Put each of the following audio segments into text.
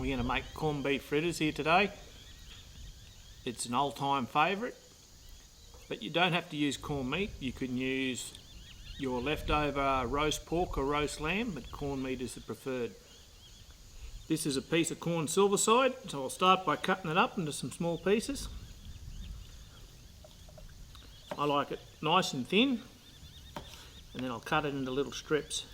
We're going to make corned beef fritters here today. It's an old-time favourite, but you don't have to use corned meat. You can use your leftover roast pork or roast lamb, but corned meat is the preferred. This is a piece of corn silver side, so I'll start by cutting it up into some small pieces. I like it nice and thin, and then I'll cut it into little strips.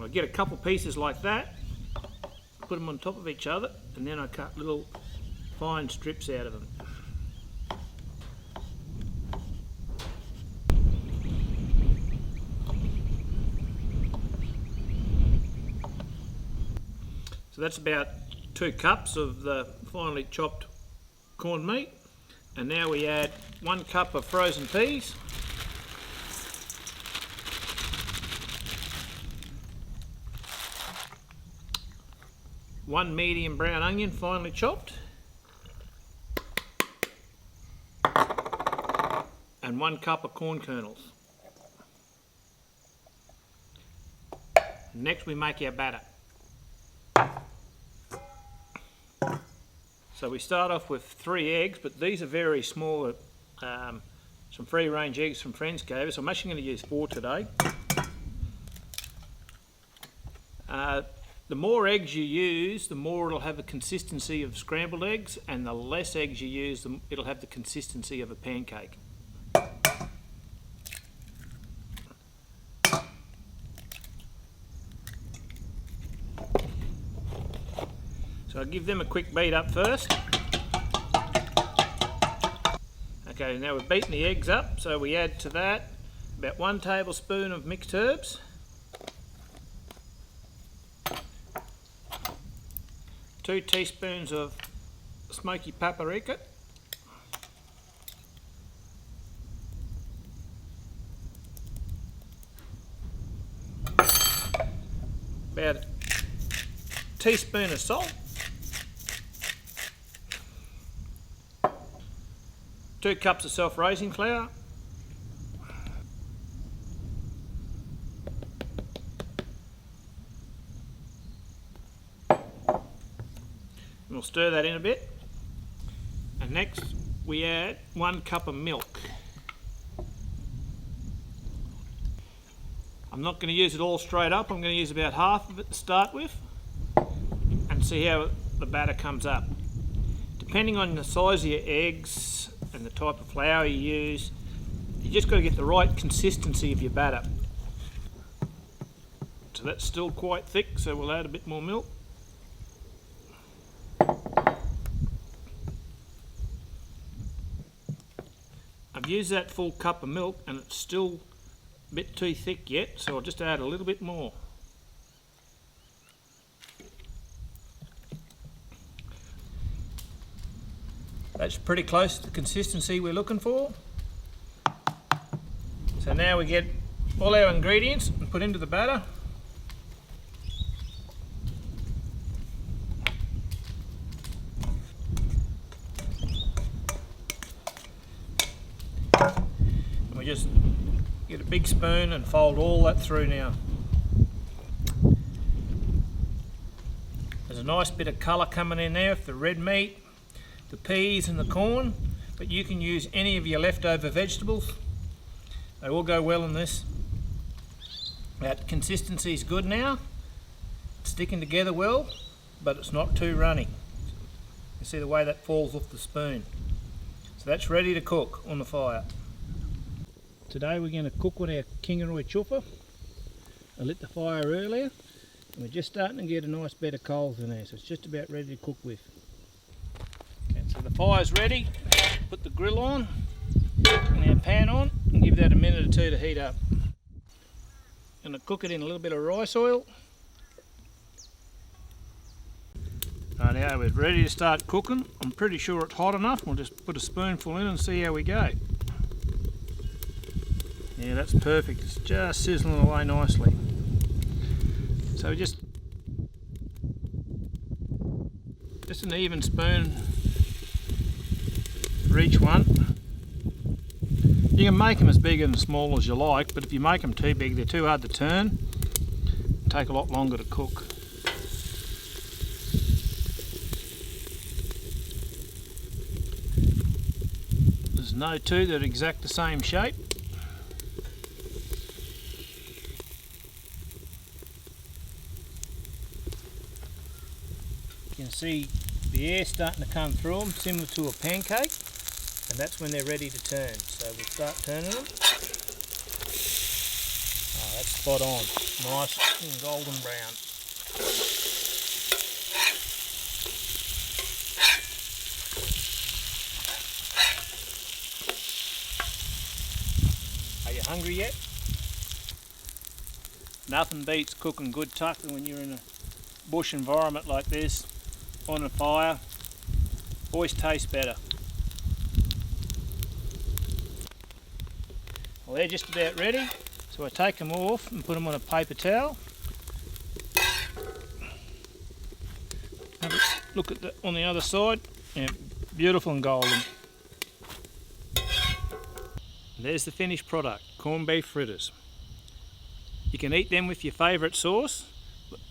I get a couple pieces like that, put them on top of each other, and then I cut little fine strips out of them. So that's about 2 cups of the finely chopped corned meat, and now we add 1 cup of frozen peas, 1 medium brown onion finely chopped, and 1 cup of corn kernels. Next we make our batter. So we start off with 3 eggs, but these are very small, some free range eggs from friends gave us. I'm actually going to use 4 today. The more eggs you use, the more it'll have a consistency of scrambled eggs, and the less eggs you use, it'll have the consistency of a pancake. So I'll give them a quick beat up first. Okay, now we've beaten the eggs up, so we add to that about 1 tablespoon of mixed herbs, 2 teaspoons of smoky paprika, about a teaspoon of salt, 2 cups of self-raising flour, and we'll stir that in a bit. And next we add 1 cup of milk. I'm not going to use it all straight up, I'm going to use about half of it to start with and see how the batter comes up. Depending on the size of your eggs and the type of flour you use, you just got to get the right consistency of your batter. So that's still quite thick, so we'll add a bit more milk. I've used that full cup of milk and it's still a bit too thick yet, so I'll just add a little bit more. That's pretty close to the consistency we're looking for. So now we get all our ingredients and put into the batter. And we just get a big spoon and fold all that through now. There's a nice bit of colour coming in there with the red meat, the peas and the corn, but you can use any of your leftover vegetables. They all go well in this. That consistency is good now. It's sticking together well, but it's not too runny. You see the way that falls off the spoon. So that's ready to cook on the fire. Today we're going to cook with our Kingaroy chuffer. I lit the fire earlier and we're just starting to get a nice bed of coals in there, so it's just about ready to cook with. Okay, so the fire's ready. Put the grill on and our pan on and give that a minute or 2 to heat up. Going to cook it in a little bit of rice oil. Right, now we're ready to start cooking. I'm pretty sure it's hot enough. We'll just put a spoonful in and see how we go. Yeah, that's perfect. It's just sizzling away nicely. So just an even spoon for each one. You can make them as big and small as you like, but if you make them too big, they're too hard to turn and take a lot longer to cook. There's no two that are exact the same shape. You can see the air starting to come through them, similar to a pancake, and that's when they're ready to turn. So we'll start turning them. Oh, that's spot on. Nice and golden brown. Are you hungry yet? Nothing beats cooking good tucker when you're in a bush environment like this, on a fire. Always tastes better. Well, they're just about ready, so I take them off and put them on a paper towel. Have a look at on the other side. Yeah, beautiful and golden. There's the finished product, corned beef fritters. You can eat them with your favourite sauce,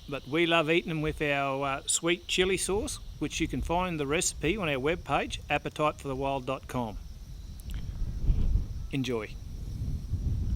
but we love eating them with our sweet chilli sauce, which you can find the recipe on our webpage, appetiteforthewild.com. Enjoy.